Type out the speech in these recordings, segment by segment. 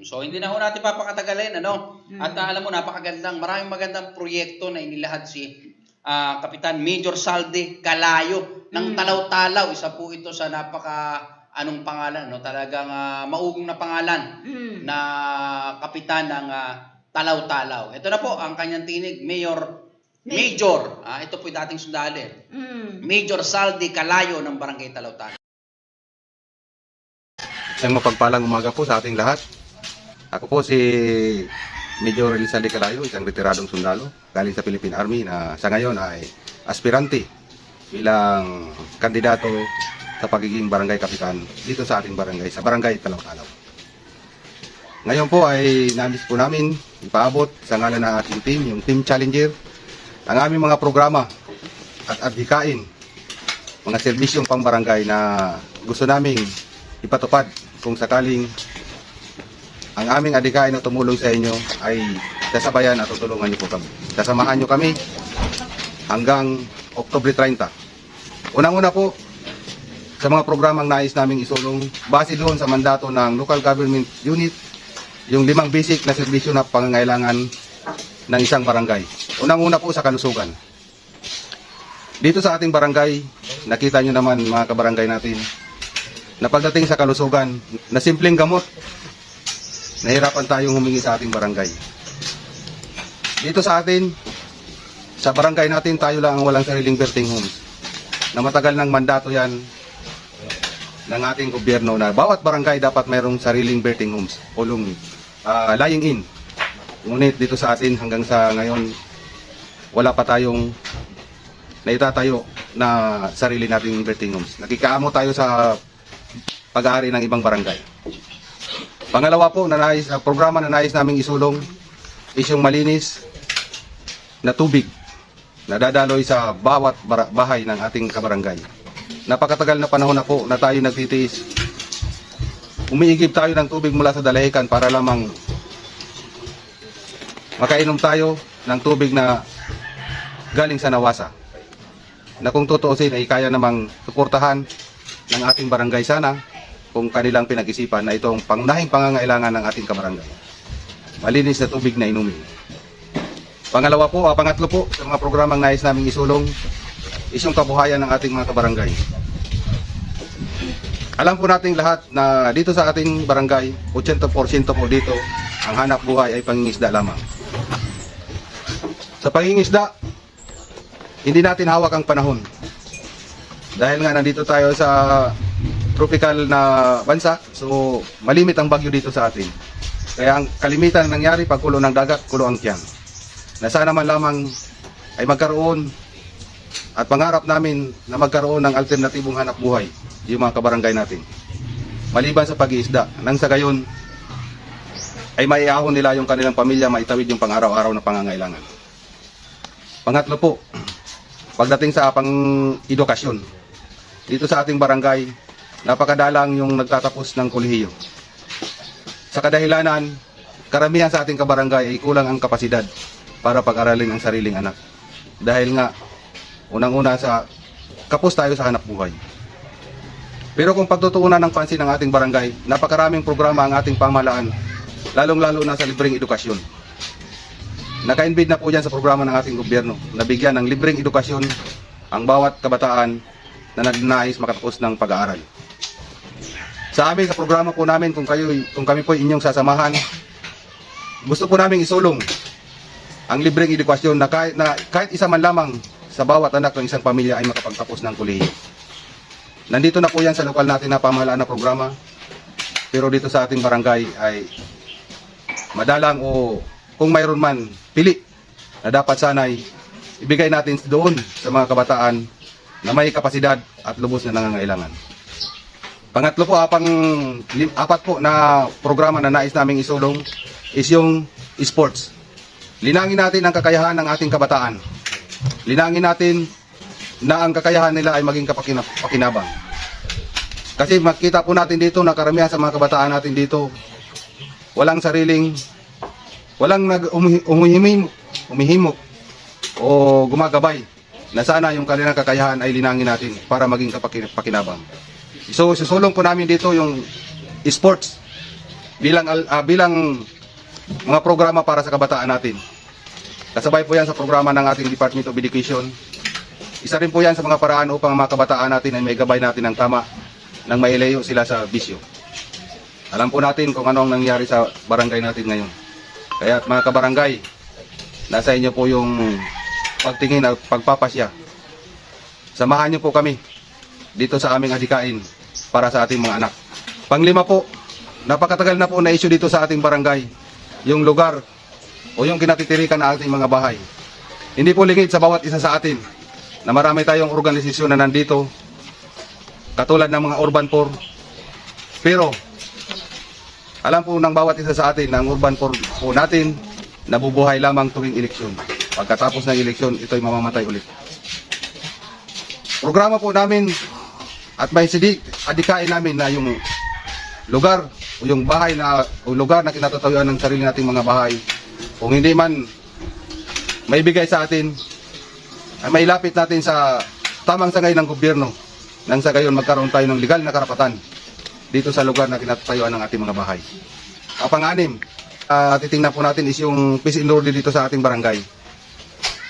So hindi na ho natin papakatagalin, ano? At alam mo, maraming magandang proyekto na inilahad si Kapitan Major Saldi Calayo ng Talaw-Talaw. Isa po ito sa anong pangalan, no? Talagang maugong na pangalan na kapitan ng Talaw-Talaw. Ito na po ang kanyang tinig, Major. Ito po yung dating sundali. Major Saldi Calayo ng Barangay Talaw-Talaw. Isang mapagpalang umaga po sa ating lahat. Ako po si Major Elizalde Calayo, isang retiradong sundalo galing sa Philippine Army na sa ngayon ay aspirante bilang kandidato sa pagiging barangay kapitan dito sa ating barangay, sa Barangay Talaw-Talaw. Ngayon po ay nais po namin ipaabot sa ngalan ng ating team, yung Team Challenger, ang aming mga programa at adhikain, mga serbisyong pang-barangay na gusto naming ipatupad kung sakaling ang aming adhikain na tumulong sa inyo ay sasabayan at tutulungan niyo po kami. Sasamahan niyo kami hanggang Oktubre 30. Unang-una po, sa mga programang nais naming isulong, base doon sa mandato ng local government unit, yung 5 basic na serbisyo na pangangailangan ng isang barangay. Unang-una po sa kalusugan. Dito sa ating barangay, nakita nyo naman mga kabarangay natin, na pagdating sa kalusugan, na simpleng gamot, nahirapan tayong humingi sa ating barangay. Dito sa atin, sa barangay natin, tayo lang ang walang sariling birthing homes. Na matagal ng mandato yan ng ating gobyerno na bawat barangay dapat mayroong sariling birthing homes o lying in. Ngunit dito sa atin hanggang sa ngayon, wala pa tayong naitatayo na sarili nating birthing homes. Nakikaamo tayo sa pag-aari ng ibang barangay. Pangalawa po, programa na nais naming isulong is yung malinis na tubig na dadaloy sa bawat bahay ng ating kabarangay. Napakatagal na panahon na po na tayo nagtitiis. Umiigib tayo ng tubig mula sa dalahican para lamang makainom tayo ng tubig na galing sa nawasa. Na kung tutuusin ay kaya namang suportahan ng ating barangay sana kung kanilang pinag-isipan na itong pangunahing pangangailangan ng ating kabarangay. Malinis na tubig na inumin. Pangatlo po sa mga programang nais naming isulong is yung kabuhayan ng ating mga kabarangay. Alam po nating lahat na dito sa ating barangay, 80% po dito, ang hanap buhay ay pangingisda lamang. Sa pangingisda, hindi natin hawak ang panahon. Dahil nga nandito tayo sa tropical na bansa, so malimit ang bagyo dito sa atin. Kaya ang kalimitan nangyari pag kulo ng dagat, kulo ang tiyan. Na sana man lamang ay magkaroon at pangarap namin na magkaroon ng alternatibong hanap buhay yung mga kabarangay natin. Maliban sa pag-iisda, nang sa gayon ay maiahon nila yung kanilang pamilya, maitawid yung pang-araw-araw na pangangailangan. Pangatlo po, pagdating sa pang-edukasyon, dito sa ating barangay, napakadalang yung nagtatapos ng kolehiyo. Sa kadahilanan, karamihan sa ating kabarangay ay kulang ang kapasidad para pag-aralin ang sariling anak. Dahil nga, unang-una sa kapos tayo sa hanap buhay. Pero kung pagtutuunan ng pansin ng ating barangay, napakaraming programa ang ating pamahalaan, lalong-lalo na sa libreng edukasyon. Naka-invade na po dyan sa programa ng ating gobyerno, na bigyan ng libreng edukasyon ang bawat kabataan na nagnanais makatapos ng pag-aaral. Sa amin, sa programa po namin, kung kami po inyong sasamahan, gusto po namin isulong ang libreng edukasyon na kahit isa man lamang sa bawat anak ng isang pamilya ay makapagtapos ng kolehiyo. Nandito na po yan sa lokal natin na pamahalaan na programa, pero dito sa ating barangay ay madalang o kung mayroon man pili na dapat sana'y ibigay natin doon sa mga kabataan na may kapasidad at lubos na nangangailangan. Pangatlo po, apat po na programa na nais naming isulong is yung sports. Linangin natin ang kakayahan ng ating kabataan. Linangin natin na ang kakayahan nila ay maging kapakinabang. Kasi makita po natin dito na karamihan sa mga kabataan natin dito, walang umihimok o gumagabay na sana yung kanilang kakayahan ay linangin natin para maging kapakinabang. So, susulong po namin dito yung sports bilang mga programa para sa kabataan natin. Kasabay po yan sa programa ng ating Department of Education. Isa rin po yan sa mga paraan upang ang mga kabataan natin ay may gabay natin ng tama nang mailayo sila sa bisyo. Alam po natin kung ano ang nangyari sa barangay natin ngayon. Kaya mga kabarangay, nasa inyo po yung pagtingin at pagpapasya. Samahan niyo po kami dito sa aming adhikain para sa ating mga anak. Panglima po, napakatagal na po na issue dito sa ating barangay, yung lugar o yung kinatitirikan ng ating mga bahay. Hindi po lingid sa bawat isa sa atin na marami tayong organisasyon na nandito, katulad ng mga urban poor. Pero, alam po ng bawat isa sa atin na ang urban poor po natin nabubuhay lamang tuwing eleksyon. Pagkatapos ng eleksyon, ito'y mamamatay ulit. Programa po namin at may adikain namin na yung lugar o yung bahay na o lugar na kinatatayuan ng sarili nating mga bahay, kung hindi man may bigay sa atin, ay may lapit natin sa tamang sangay ng gobyerno nang sa gayon magkaroon tayo ng legal na karapatan dito sa lugar na kinatatayuan ng ating mga bahay. Ang pang-anim, titingnan po natin is yung peace and order dito sa ating barangay.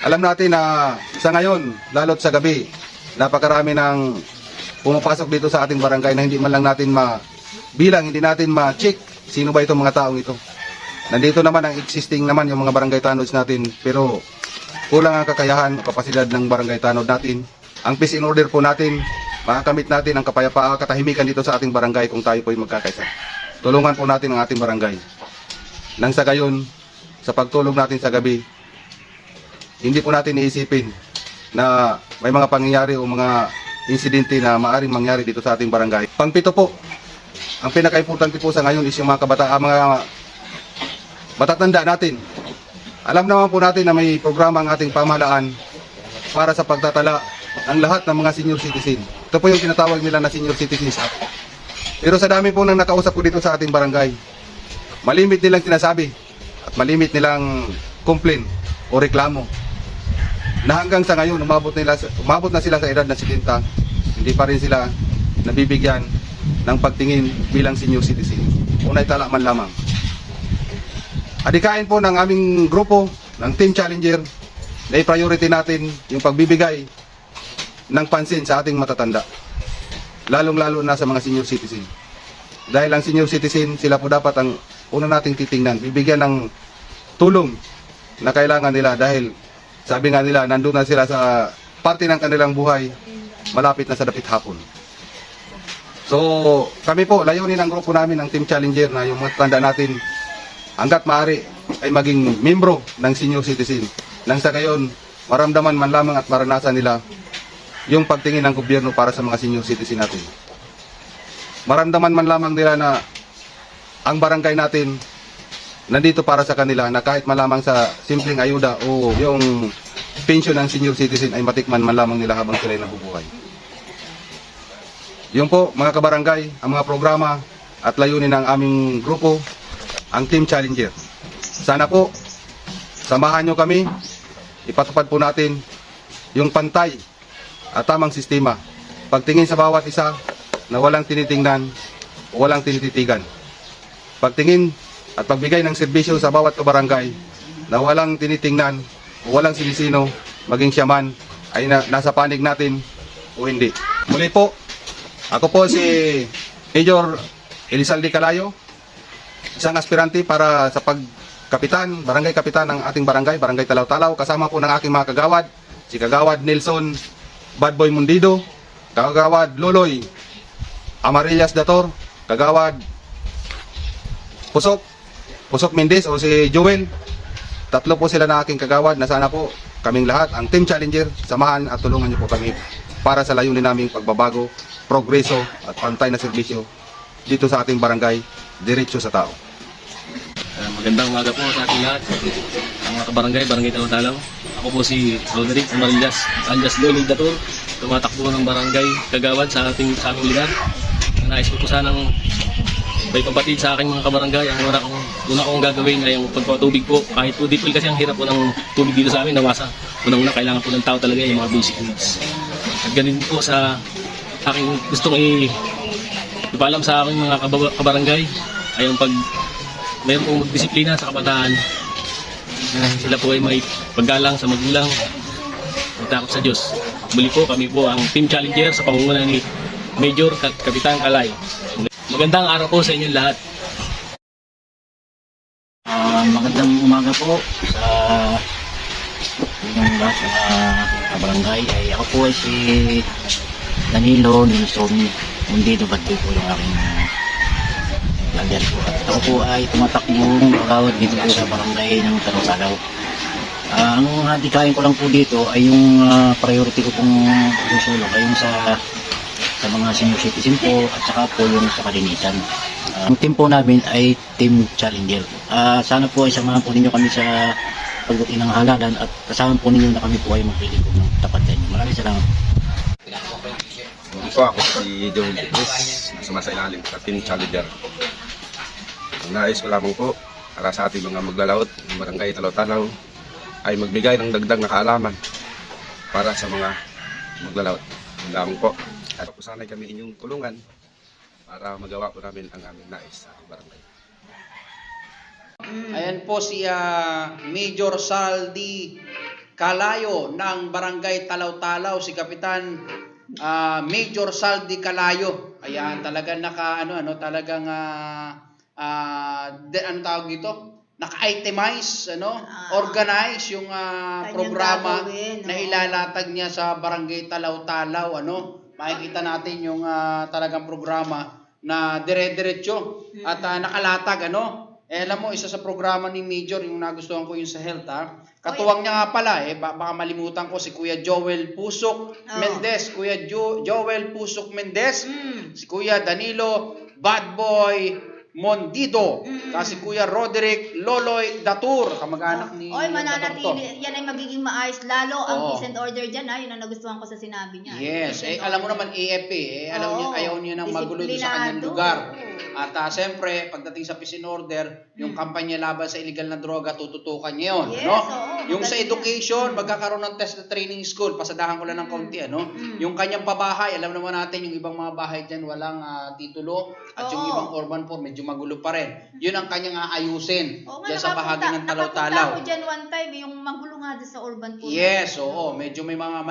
Alam natin na sa ngayon, lalo't sa gabi, napakarami ng pumapasok dito sa ating barangay na hindi man lang natin bilang, hindi natin ma-check sino ba itong mga taong ito. Nandito naman ang existing naman yung mga barangay tanods natin, pero kulang ang kakayahan o kapasidad ng barangay tanod natin. Ang peace and order po natin, makakamit natin ang kapayapaan, katahimikan dito sa ating barangay kung tayo po ay magkakaisa. Tulungan po natin ang ating barangay. Nang sa gayon, sa pagtulog natin sa gabi, hindi po natin iisipin na may mga pangyayari o mga insidente na maaring mangyari dito sa ating barangay. Pangpito po, ang pinaka-importante po sa ngayon is yung mga kabataan, mga matatanda natin. Alam naman po natin na may programa ang ating pamahalaan para sa pagtatala ng lahat ng mga senior citizen. Ito po yung tinatawag nila na Senior Citizens Act. Pero sa dami po nang nakausap ko dito sa ating barangay, malimit nilang sinasabi at malimit nilang complain o reklamo na hanggang sa ngayon umabot na sila sa edad na 70, hindi pa rin sila nabibigyan ng pagtingin bilang senior citizen. Unay tala man lamang. Adikain po ng aming grupo, ng Team Challenger, na i-priority natin yung pagbibigay ng pansin sa ating matatanda. Lalong-lalo na sa mga senior citizen. Dahil ang senior citizen, sila po dapat ang una nating titingnan, bibigyan ng tulong na kailangan nila dahil sabi nga nila, nandun na sila sa parte ng kanilang buhay, malapit na sa dapit hapon. So, kami po, layunin ng grupo namin ng Team Challenger na yung matanda natin hanggat maaari ay maging membro ng senior citizen. Nang sa gayon, maramdaman man lamang at maranasan nila yung pagtingin ng gobyerno para sa mga senior citizen natin. Maramdaman man lamang nila na ang barangay natin nandito para sa kanila, na kahit malamang sa simpleng ayuda o yung pension ng senior citizen ay matikman man lamang nila habang sila ay nabubuhay. Yun po mga kabarangay, ang mga programa at layunin ng aming grupo, ang Team Challenger. Sana po, samahan nyo kami, ipatupad po natin yung pantay at tamang sistema. Pagtingin sa bawat isa na walang tinitingnan o walang tinititigan. Pagtingin at pagbigay ng serbisyo sa bawat kabarangay na walang tinitingnan o walang sinisino, maging siya man ay nasa panig natin o hindi. Muli po, ako po si Major Elizalde Calayo, isang aspirante para sa pagkapitan, barangay kapitan ng ating barangay, Barangay Talaw-Talaw. Kasama po ng aking mga kagawad, si Kagawad Nelson Badboy Mundido, Kagawad Loloy Amarillas Dator, Kagawad Pusok Mendez o si Joel. Tatlo po sila na aking kagawad na sana po kaming lahat, ang Team Challenger, samahan at tulungan niyo po kami para sa layunin naming pagbabago, progreso at pantay na serbisyo dito sa ating barangay, diretso sa tao. Magandang umaga po sa ating lahat, ang mga kabarangay, Barangay Talaw-Talaw. Ako po si Roderick Amarillas Loloy Dator, tumatakbo ng barangay kagawad sa aming lugar. Nais ko po sanang may pabatid sa aking mga kabarangay. Ang una kong gagawin ay yung pagpapatubig po. Kahit po di po kasi ang hirap po ng tubig dito sa amin, nawasa. Unang-una kailangan po ng tao talaga yung mga basic needs. At ganun po sa aking gustong ipaalam sa aking mga kabarangay ay yung mayroon pong magdisiplina sa kabataan. Sila po ay may paggalang sa magulang, magtakot sa Diyos. Muli po, kami po ang Team Challenger sa pangunguna ni Major Kapitan Kalay. Magandang araw po sa inyong lahat. Magandang umaga po sa inyong lahat sa kabarangay. Ako po ay si Danilo Nilson Mundido Badyo po yung aking lander po. At ako po ay tumatakbong kagawad dito po sa barangay ng Talaw-Talaw. Ang hadikain ko lang po dito ay yung priority ko pong susulong ay yung sa mga senior citizen po at saka po yung sa kalinisan. Ang team po namin ay Team Challenger. Sana po ay samahan po ninyo kami sa pagdating ng halalan at kasama po ninyo na kami po ay maglilingkod ng tapat sa inyo. Maraming salamat. Ito ako si Joel Chris, nasa ilalim sa Team Challenger. Ang nais ko lamang po para sa ating mga maglalawot ng barangay Talaw-Talaw ay magbigay ng dagdag na kaalaman para sa mga maglalawot. Yun lamang po. At sana'y kami inyong tulungan para magawa po namin ang aming nais sa barangay. Ayan po si Major Saldi Calayo ng Barangay Talaw-Talaw, si Kapitan Major Saldi Calayo. Ayan, talagang talagang ano tawag dito? Naka-itemize, organize yung programa gagawin, na ilalatag niya sa Barangay Talaw-Talaw, makikita natin yung talagang programa na dire-diretso at nakalatag, alam mo, isa sa programa ni Major, yung nagustuhan ko yung sa health, katuwang niya nga pala, baka malimutan ko si Kuya Joel Pusok Mendez, Kuya Joel Pusok Mendez, si Kuya Danilo Bad Boy Mondido, kasi Kuya Roderick Loloy Datur, kamag-anak ni Oy, Datur. mananatili. Yan ay magiging maayos lalo ang Oo. peace and order dyan. Yun ang nagustuhan ko sa sinabi niya. Yes, Peace and alam mo order. naman AFP, alam niya, Oo. ayaw niya nang magulo doon sa kanyang Disiplinado. lugar. Oo. At siyempre, pagdating sa peace and order, yung kampanya laban sa illegal na droga, tututukan niya yun. Yes, ano? oo, Yung sa magaling education, magkakaroon ng test na training school, pasadahan ko lang ng kaunti. Yung kanyang pabahay, alam naman natin, yung ibang mga bahay dyan, walang titulo. At yung Oo. ibang urban poor, medyo magulo pa rin. Yun ang kanyang aayusin Oo nga, dyan sa bahagi ng Talaw-Talaw. nakapunta ako dyan one time, yung magulo nga dyan sa urban po. Yes, oo. Medyo may mga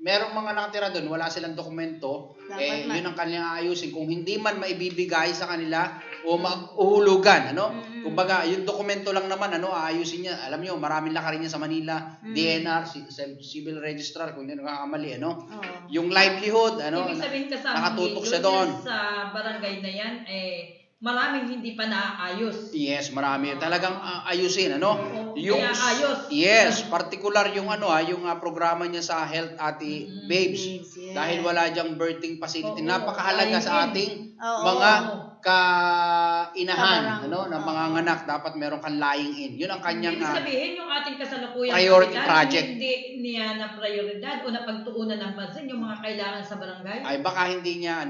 merong mga nakatira doon, wala silang dokumento, Dapat yun ang kanilang ayusin. Kung hindi man maibibigay sa kanila o uhulugan, kumbaga, yung dokumento lang naman, aayusin niya. Alam niyo, maraming lakarin niya sa Manila, DNR, Civil Registrar, kung hindi nakakamali, Oo. yung livelihood, Ibig sabihin kasama nakatutok ni siya Major doon. sa barangay na yan, maraming hindi pa naaayos. Yes, marami. Talagang ayusin, Oo, kaya ayos. Yes, particular yung yung programa niya sa health, Ate Babes. Babes, yes. Dahil wala diyang birthing facility. Oo, Napakahalaga ayun sa din. ating Oo. mga kainahan, Sa barang- na mga anak, dapat meron kang lying in. Yun ang kanyang Ibig sabihin, yung ating kasalukuyang priority kapitan, project. hindi niya na prioridad o napagtuunan ng pansin yung mga kailangan sa barangay. ay baka hindi niya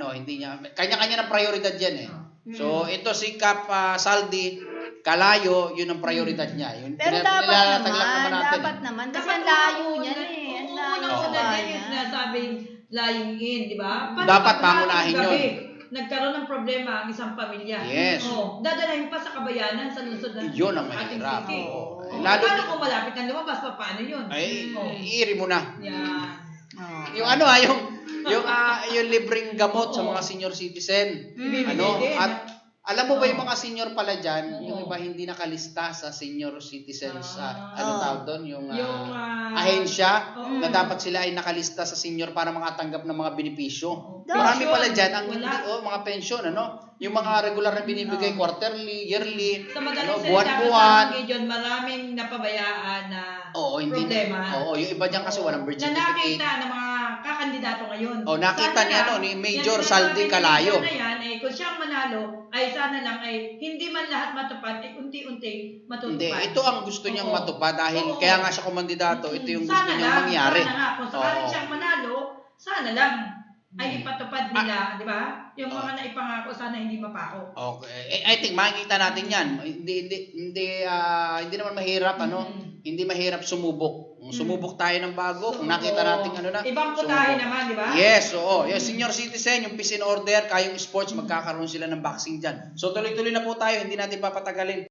kanya-kanya ng prioridad yan So ito si Kap Saldi Calayo, yun ang prioridad niya. Yun, Pero nilalatag lang naman natin. dapat naman. Kasi ang layo niyan eh. Ang layo Oo, sa una din yung bayan. sinasabing lying in, di ba? Dapat pag pangunahin gabi, yun. Nagkaroon ng problema ang isang pamilya. Yes. Dadalhin pa sa kabayanan sa lungsod ng Yun ang ating mahirap. city. Oo. Lalo paano kung malapit na lumabas, paano yun? Ay, Oo. iiri mo na. Yan. Oo. Yung yung libreng gamot sa mga senior citizen. Ibibigay din. At alam mo ba yung mga senior pala dyan, Oo. yung iba hindi nakalista sa senior citizens, Oo. tawag doon? Yung ahensya, ahensya, na dapat sila ay nakalista sa senior para makatanggap ng mga benepisyo. Dapat. Marami pala dyan ang Wala. mga pensyon, yung mga regular na binibigay, quarterly, yearly, Sa madaling salita, buwan-buwan. kasama Gideon, maraming napabayaan na Oo, hindi problema. Oo, yung iba dyan kasi walang birth na certificate. nakita ng mga kakandidato ngayon. Nakita Sana niya lang, ni yan Major sinasabi Saldi ni Calayo. Major na yan, kung siyang manalo, ay sana lang hindi man lahat matupad, unti-unti matutupad. Hindi, ito ang gusto niyang Oo. matupad dahil Oo. kaya nga siya kumandidato, ito yung gusto Sana niyang lang, mangyari. Sana nga, kung sakaling Oo. siyang manalo, sana lang ay ipatupad nila, di ba? Yung mga naipangako, sana hindi mapako. Okay. I think makikita natin 'yan. Hindi naman mahirap Hindi mahirap sumubok. sumubok tayo ng bago, kung nakita natin ano na. Ibang putahe sumubok. naman, di ba? Yes, oo. Yung senior citizen, yung peace in order, kayong sports, magkakaroon sila ng boxing dyan. So tuloy-tuloy na po tayo, hindi natin papatagalin.